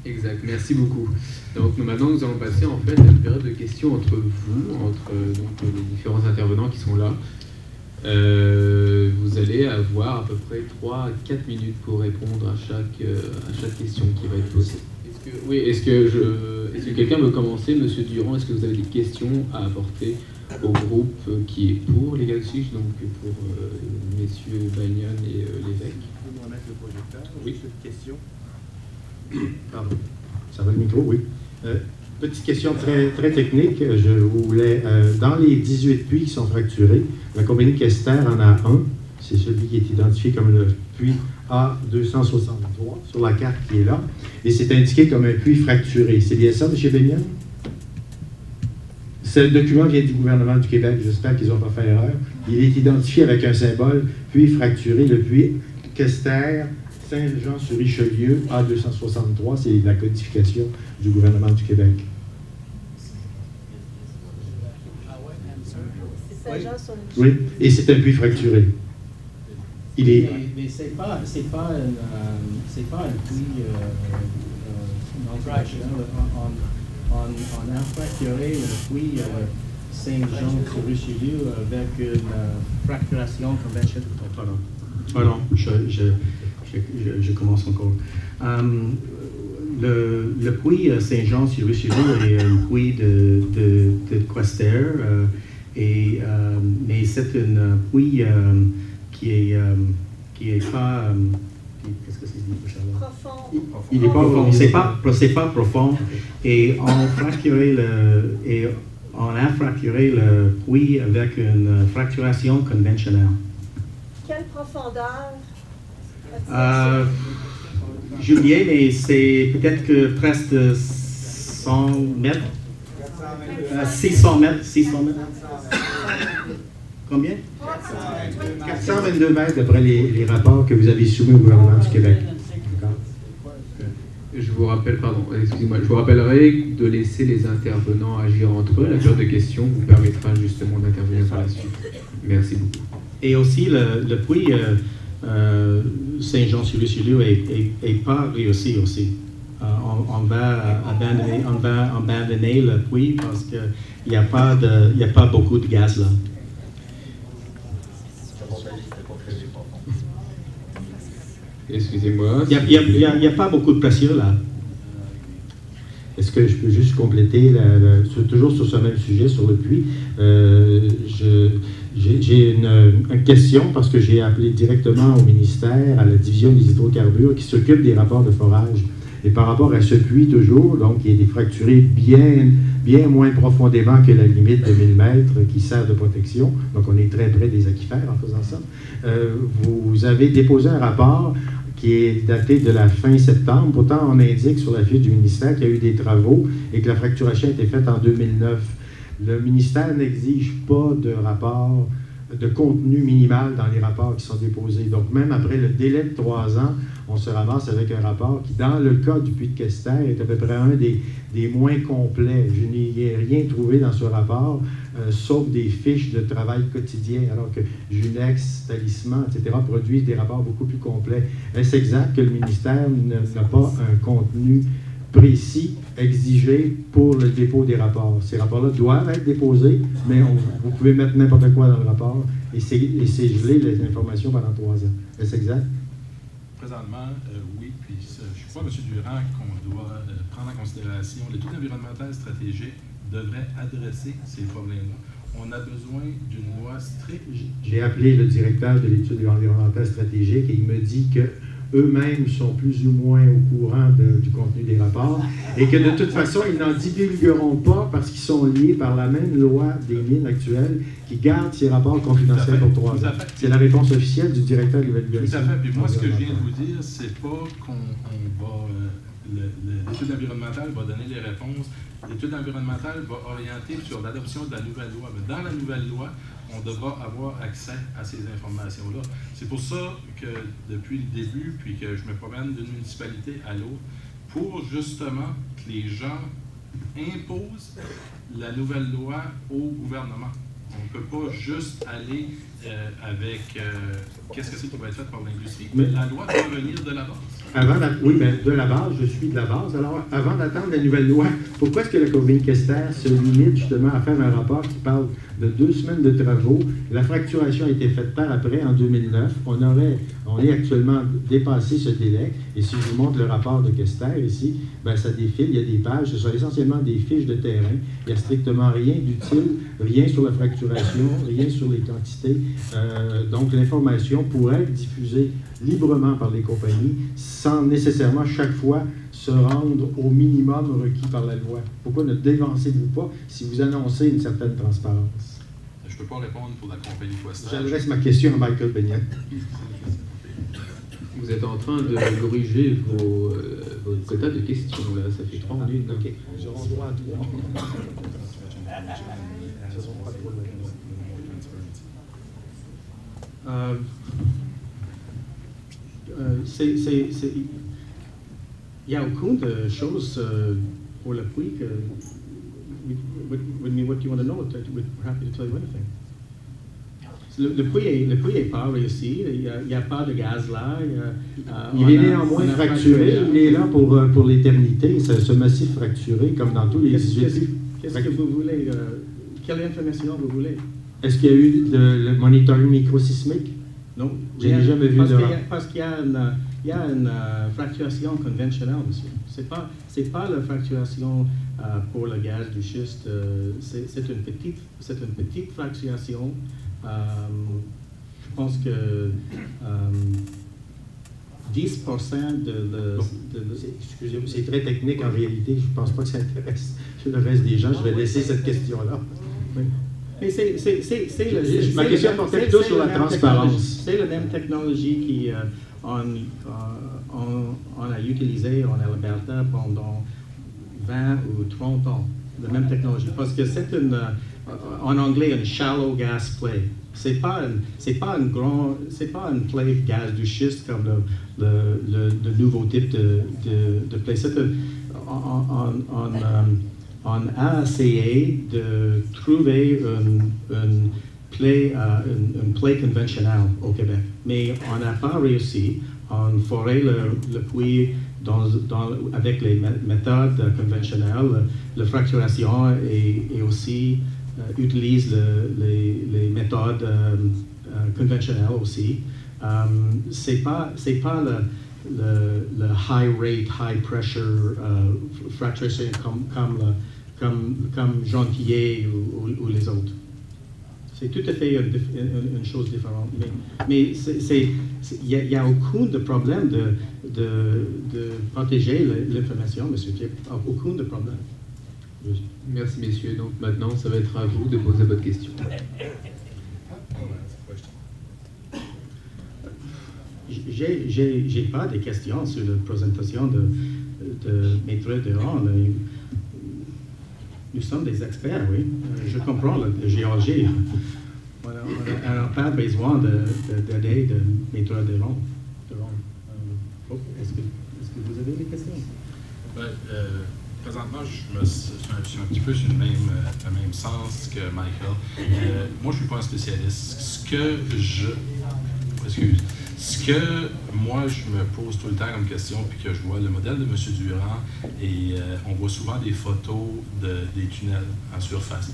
Exact, merci beaucoup. Donc maintenant, nous allons passer en fait à une période de questions entre vous, donc, les différents intervenants qui sont là. Vous allez avoir à peu près 3 à 4 minutes pour répondre à chaque question qui va être posée. Est-ce que quelqu'un veut commencer? Monsieur Durand, est-ce que vous avez des questions à apporter au groupe qui est pour les Galsuch, donc pour messieurs Bagnon et l'évêque? Vous pouvez mettre le projecteur? Oui. Une question? Pardon. Ça va le micro, oui. Petite question très, très technique. Je voulais, dans les 18 puits qui sont fracturés, la compagnie Kester en a un. C'est celui qui est identifié comme le puits A263 sur la carte qui est là. Et c'est indiqué comme un puits fracturé. C'est bien ça, M. Baignan? Ce document vient du gouvernement du Québec. J'espère qu'ils n'ont pas fait erreur. Il est identifié avec un symbole puits fracturé, le puits Kester, Saint-Jean-sur-Richelieu, A263, c'est la codification du gouvernement du Québec. C'est Saint-Jean-sur-Richelieu. Oui, et c'est un puits fracturé. Il est... Mais c'est pas un puits non-fracturé. On a fracturé le puits Saint-Jean-sur-Richelieu avec une fracturation conventionnelle. Pardon, je commence encore. Le puits Saint-Jean-sur-Richelieu est un puits de Quester, mais c'est un puits qui est pas... Qu'est-ce que c'est? Profond. Il n'est pas profond. C'est pas profond. Et on a fracturé le puits avec une fracturation conventionnelle. Quelle profondeur? Julien, mais c'est peut-être que presque 100 mètres. 600 mètres. Combien? 422 mètres d'après les rapports que vous avez soumis au gouvernement du Québec. Je vous rappellerai de laisser les intervenants agir entre eux. La période de questions vous permettra justement d'intervenir par la suite. Merci beaucoup. Et aussi, le puits Saint-Jean-sur-Richelieu est pas réussi aussi. On va abandonner le puits parce qu'il n'y a pas beaucoup de gaz là. Excusez-moi. Il n'y a pas beaucoup de pression là. Est-ce que je peux juste compléter, toujours sur ce même sujet, sur le puits? J'ai une question parce que j'ai appelé directement au ministère, à la division des hydrocarbures qui s'occupe des rapports de forage. Et par rapport à ce puits toujours, donc qui est fracturé bien moins profondément que la limite de 1000 mètres qui sert de protection, donc on est très près des aquifères en faisant ça, vous avez déposé un rapport qui est daté de la fin septembre. Pourtant, on indique sur la fiche du ministère qu'il y a eu des travaux et que la fracturation a été faite en 2009. Le ministère n'exige pas de rapport de contenu minimal dans les rapports qui sont déposés. Donc, même après le délai de 3 ans, on se ramasse avec un rapport qui, dans le cas du puits de Kester, est à peu près un des moins complets. Je n'y ai rien trouvé dans ce rapport, sauf des fiches de travail quotidien, alors que Junex, Talisman, etc., produisent des rapports beaucoup plus complets. Est-ce exact que le ministère n'a pas un contenu précis exigé pour le dépôt des rapports? Ces rapports-là doivent être déposés, mais vous pouvez mettre n'importe quoi dans le rapport et c'est gelé les informations pendant 3 ans. Est-ce exact? Présentement, oui. Puis je crois, M. Durand, qu'on doit prendre en considération l'étude environnementale stratégique devrait adresser ces problèmes-là. On a besoin d'une loi stricte. J'ai appelé le directeur de l'étude environnementale stratégique et il me dit que eux-mêmes sont plus ou moins au courant du contenu des rapports et que de toute façon, ils n'en divulgueront pas parce qu'ils sont liés par la même loi des mines actuelles qui garde ces rapports confidentiels pour 3 ans. C'est la réponse officielle du directeur de l'évaluation. Tout à fait. Puis moi, ce que je viens de vous dire, c'est pas qu'on va... L'étude environnementale va donner les réponses. L'étude environnementale va orienter sur l'adoption de la nouvelle loi. Mais dans la nouvelle loi, on devra avoir accès à ces informations-là. C'est pour ça que depuis le début, puis que je me promène d'une municipalité à l'autre, pour justement que les gens imposent la nouvelle loi au gouvernement. On ne peut pas juste aller avec qu'est-ce que c'est qui va être fait par l'industrie. Mais la loi doit venir de la base. Oui, bien, de la base, je suis de la base. Alors, avant d'attendre la nouvelle loi, pourquoi est-ce que la compagnie Kester se limite justement à faire un rapport qui parle de 2 semaines de travaux? La fracturation a été faite par après, en 2009. On est actuellement dépassé ce délai. Et si je vous montre le rapport de Kester ici, bien, ça défile, il y a des pages. Ce sont essentiellement des fiches de terrain. Il n'y a strictement rien d'utile, rien sur la fracturation, rien sur les quantités. Donc, l'information pourrait être diffusée librement par les compagnies sans nécessairement chaque fois se rendre au minimum requis par la loi. Pourquoi ne dévancez-vous pas si vous annoncez une certaine transparence? Je ne peux pas répondre pour la compagnie Kester. J'adresse ma question à Michael Bennion. Vous êtes en train de corriger vos quotas de questions, là. Ça fait 3 minutes. OK. J'aurai droit à 3. Il n'y a aucune de chose pour le prix que... What do you want to know? We're happy to tell you anything. Le prix est pas réussi, il n'y a pas de gaz là. Il est néanmoins fracturé, il est là pour l'éternité, ce massif fracturé, comme dans tous les... Qu'est-ce que vous voulez? Quelle information vous voulez? Est-ce qu'il y a eu le monitoring microsismique? Non. Je n'ai jamais vu parce qu'il y a une fracturation conventionnelle, monsieur. C'est pas la fracturation pour le gaz du schiste. C'est une petite fracturation. Je pense que 10% excusez-moi, c'est très technique en réalité. Je ne pense pas que ça intéresse le reste des gens. Je vais laisser cette question-là. Oui. Mais ma question portait plutôt sur la transparence. C'est la même technologie qui on a utilisée en Alberta pendant 20 ou 30 ans. La même technologie. Parce que c'est en anglais, une shallow gas play. C'est pas une play de gaz du schiste comme le nouveau type de play. On a essayé de trouver une play conventionnelle au Québec, mais on n'a pas réussi. On ferait le puits avec les méthodes conventionnelles. La fracturation et aussi utilise les méthodes conventionnelles aussi. C'est pas le high rate, high pressure fracturation comme Jean Quillet ou les autres. C'est tout à fait une chose différente. Mais il n'y a aucun de problème de protéger l'information, monsieur. Il n'y a aucun de problème. Merci, messieurs. Donc maintenant, ça va être à vous de poser votre question. J'ai pas de questions sur la présentation de Maître Durand. Nous sommes des experts, oui. Je comprends la géologie. On n'a pas besoin d'aider de Maître Durand. Est-ce que vous avez des questions? Présentement, je suis un petit peu sur le même sens que Michael. Moi, je ne suis pas un spécialiste. Ce que moi, je me pose tout le temps comme question, puis que je vois le modèle de M. Durand, et on voit souvent des photos des tunnels en surface.